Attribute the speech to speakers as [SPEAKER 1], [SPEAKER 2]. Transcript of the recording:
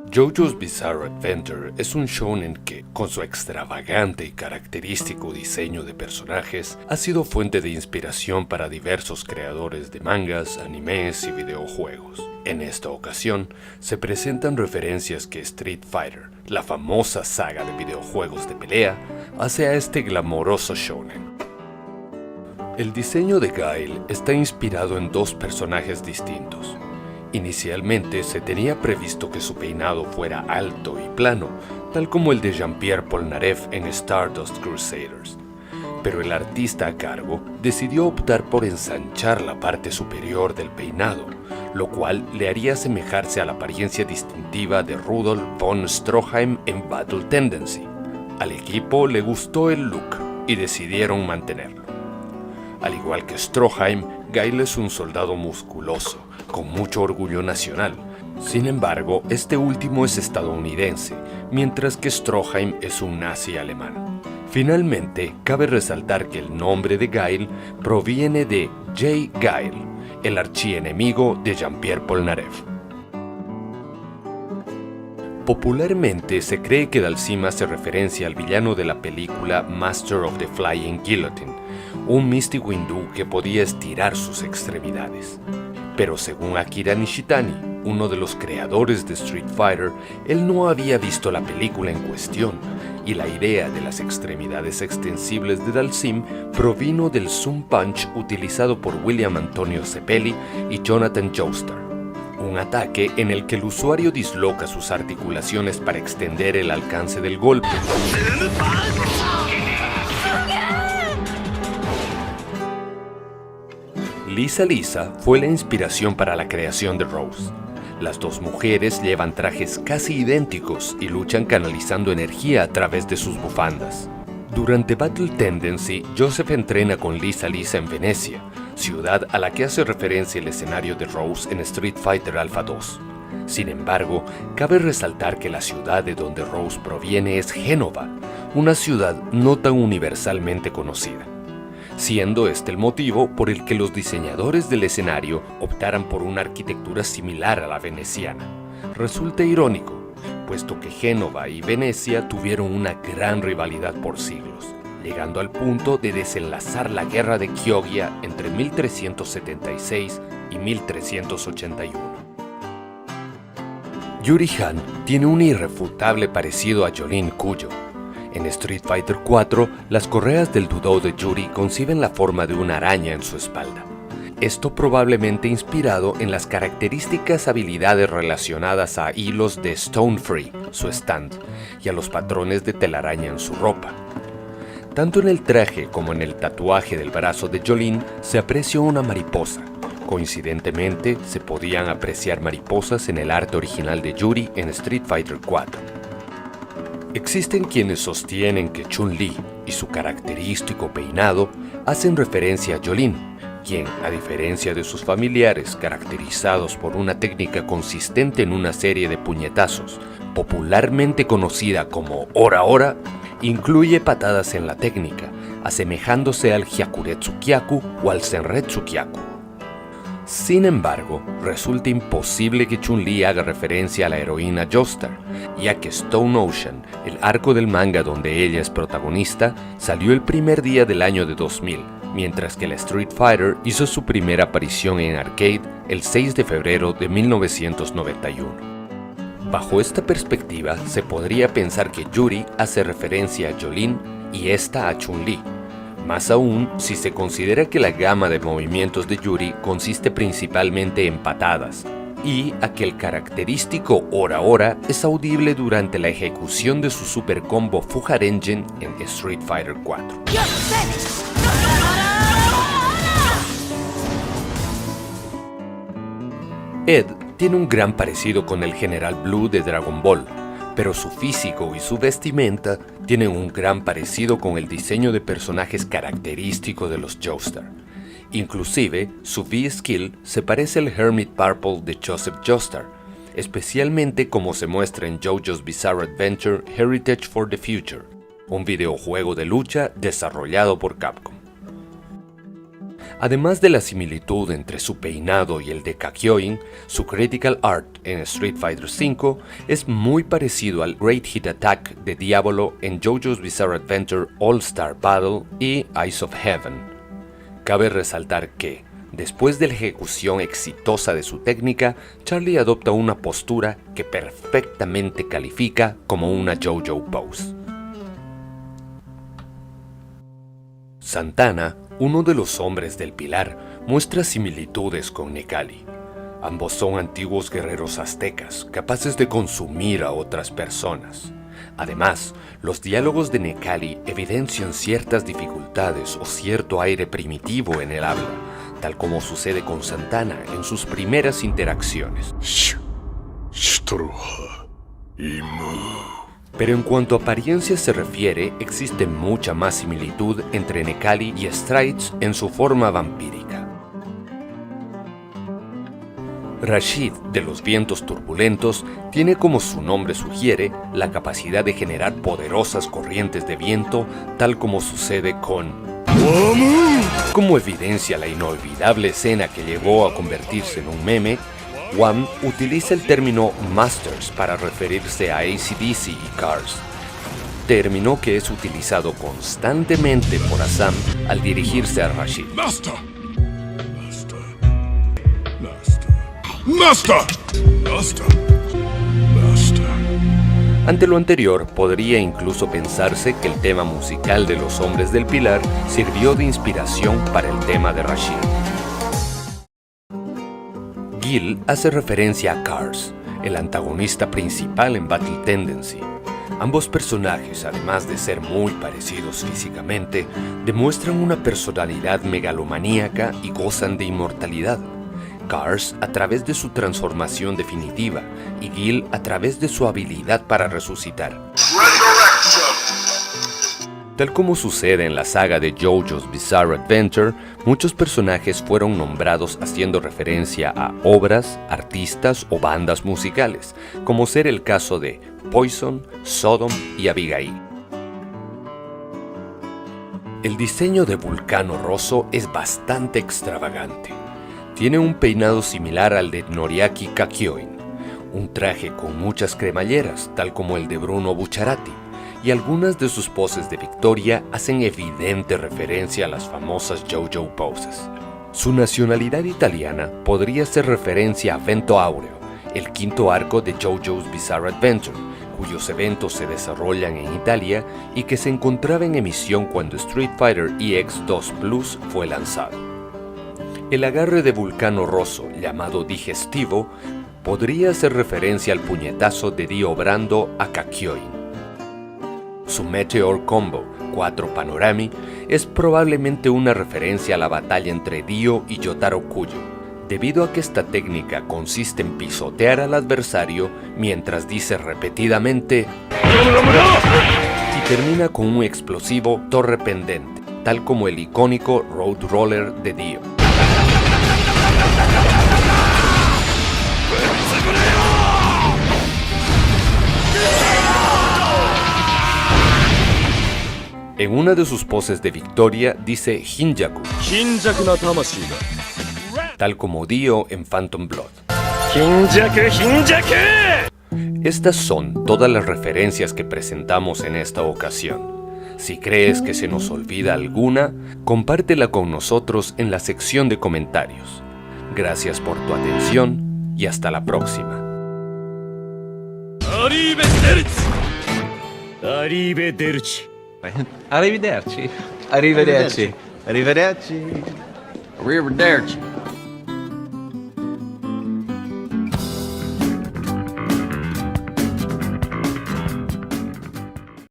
[SPEAKER 1] JoJo's Bizarre Adventure es un shounen que, con su extravagante y característico diseño de personajes, ha sido fuente de inspiración para diversos creadores de mangas, animes y videojuegos. En esta ocasión, se presentan referencias que Street Fighter, la famosa saga de videojuegos de pelea, hace a este glamoroso shounen. El diseño de Guile está inspirado en dos personajes distintos. Inicialmente se tenía previsto que su peinado fuera alto y plano, tal como el de Jean-Pierre Polnareff en Stardust Crusaders. Pero el artista a cargo decidió optar por ensanchar la parte superior del peinado, lo cual le haría asemejarse a la apariencia distintiva de Rudolf von Stroheim en Battle Tendency. Al equipo le gustó el look y decidieron mantenerlo. Al igual que Stroheim, Guile es un soldado musculoso, con mucho orgullo nacional. Sin embargo, este último es estadounidense, mientras que Stroheim es un nazi alemán. Finalmente, cabe resaltar que el nombre de Guile proviene de Jay Guile, el archienemigo de Jean-Pierre Polnareff. Popularmente se cree que Dhalsim hace referencia al villano de la película Master of the Flying Guillotine, un místico hindú que podía estirar sus extremidades. Pero según Akira Nishitani, uno de los creadores de Street Fighter, él no había visto la película en cuestión, y la idea de las extremidades extensibles de Dhalsim provino del Zoom Punch utilizado por William Antonio Cepelli y Jonathan Joestar, un ataque en el que el usuario disloca sus articulaciones para extender el alcance del golpe. Lisa Lisa fue la inspiración para la creación de Rose. Las dos mujeres llevan trajes casi idénticos y luchan canalizando energía a través de sus bufandas. Durante Battle Tendency, Joseph entrena con Lisa Lisa en Venecia, ciudad a la que hace referencia el escenario de Rose en Street Fighter Alpha 2. Sin embargo, cabe resaltar que la ciudad de donde Rose proviene es Génova, una ciudad no tan universalmente conocida, siendo este el motivo por el que los diseñadores del escenario optaran por una arquitectura similar a la veneciana. Resulta irónico, puesto que Génova y Venecia tuvieron una gran rivalidad por siglos, llegando al punto de desenlazar la guerra de Chioggia entre 1376 y 1381. Yuri Han tiene un irrefutable parecido a Jolene Cuyo. En Street Fighter 4, las correas del Dudou de Yuri conciben la forma de una araña en su espalda. Esto probablemente inspirado en las características habilidades relacionadas a hilos de Stone Free, su stand, y a los patrones de telaraña en su ropa. Tanto en el traje como en el tatuaje del brazo de Jolene se aprecia una mariposa. Coincidentemente, se podían apreciar mariposas en el arte original de Yuri en Street Fighter 4. Existen quienes sostienen que Chun-Li y su característico peinado hacen referencia a Jolene, quien, a diferencia de sus familiares caracterizados por una técnica consistente en una serie de puñetazos, popularmente conocida como Ora Ora, incluye patadas en la técnica, asemejándose al Hyakuretsu Kyaku o al Senretsu Kyaku. Sin embargo, resulta imposible que Chun-Li haga referencia a la heroína Joestar, ya que Stone Ocean, el arco del manga donde ella es protagonista, salió el primer día del año de 2000, mientras que la Street Fighter hizo su primera aparición en arcade el 6 de febrero de 1991. Bajo esta perspectiva, se podría pensar que Yuri hace referencia a Jolene y esta a Chun-Li, más aún si se considera que la gama de movimientos de Yuri consiste principalmente en patadas, y a que el característico Ora Ora es audible durante la ejecución de su super combo Fujarengen en Street Fighter 4. Ed tiene un gran parecido con el General Blue de Dragon Ball, pero su físico y su vestimenta tienen un gran parecido con el diseño de personajes característico de los Joestar. Inclusive, su V-Skill se parece al Hermit Purple de Joseph Joestar, especialmente como se muestra en JoJo's Bizarre Adventure Heritage for the Future, un videojuego de lucha desarrollado por Capcom. Además de la similitud entre su peinado y el de Kakyoin, su Critical Art en Street Fighter V es muy parecido al Great Hit Attack de Diablo en JoJo's Bizarre Adventure All-Star Battle y Eyes of Heaven. Cabe resaltar que, después de la ejecución exitosa de su técnica, Charlie adopta una postura que perfectamente califica como una JoJo pose. Santana, uno de los hombres del pilar, muestra similitudes con Necalli. Ambos son antiguos guerreros aztecas, capaces de consumir a otras personas. Además, los diálogos de Necalli evidencian ciertas dificultades o cierto aire primitivo en el habla, tal como sucede con Santana en sus primeras interacciones. Pero en cuanto a apariencia se refiere, existe mucha más similitud entre Necalli y Strides en su forma vampírica. Rashid, de los vientos turbulentos, tiene, como su nombre sugiere, la capacidad de generar poderosas corrientes de viento, tal como sucede con... Como evidencia la inolvidable escena que llegó a convertirse en un meme, Wham utiliza el término Masters para referirse a AC/DC y Cars, término que es utilizado constantemente por Azam al dirigirse a Rashid.
[SPEAKER 2] Master! Master! Master! Master! Master!
[SPEAKER 1] Ante lo anterior, podría incluso pensarse que el tema musical de Los Hombres del Pilar sirvió de inspiración para el tema de Rashid. Gil hace referencia a Cars, el antagonista principal en Battle Tendency. Ambos personajes, además de ser muy parecidos físicamente, demuestran una personalidad megalomaníaca y gozan de inmortalidad. Cars a través de su transformación definitiva y Gil a través de su habilidad para resucitar. Tal como sucede en la saga de JoJo's Bizarre Adventure, muchos personajes fueron nombrados haciendo referencia a obras, artistas o bandas musicales, como ser el caso de Poison, Sodom y Abigail. El diseño de Vulcano Rosso es bastante extravagante. Tiene un peinado similar al de Noriaki Kakyoin, un traje con muchas cremalleras, tal como el de Bruno Bucciarati, y algunas de sus poses de victoria hacen evidente referencia a las famosas JoJo poses. Su nacionalidad italiana podría ser referencia a Vento Aureo, el quinto arco de JoJo's Bizarre Adventure, cuyos eventos se desarrollan en Italia y que se encontraba en emisión cuando Street Fighter EX2 Plus fue lanzado. El agarre de Vulcano Rosso, llamado Digestivo, podría hacer referencia al puñetazo de Dio Brando a Kakyoin. Su Meteor Combo 4 Panorami es probablemente una referencia a la batalla entre Dio y Yotaro Kujo, debido a que esta técnica consiste en pisotear al adversario mientras dice repetidamente y termina con un explosivo torre pendente, tal como el icónico Road Roller de Dio. En una de sus poses de victoria dice Hinjaku, tal como Dio en Phantom Blood. Estas son todas las referencias que presentamos en esta ocasión. Si crees que se nos olvida alguna, compártela con nosotros en la sección de comentarios. Gracias por tu atención y hasta la próxima.
[SPEAKER 3] Arrivederci.
[SPEAKER 4] Arrivederci. Arrivederci. Arrivederci.
[SPEAKER 3] Arrivederci.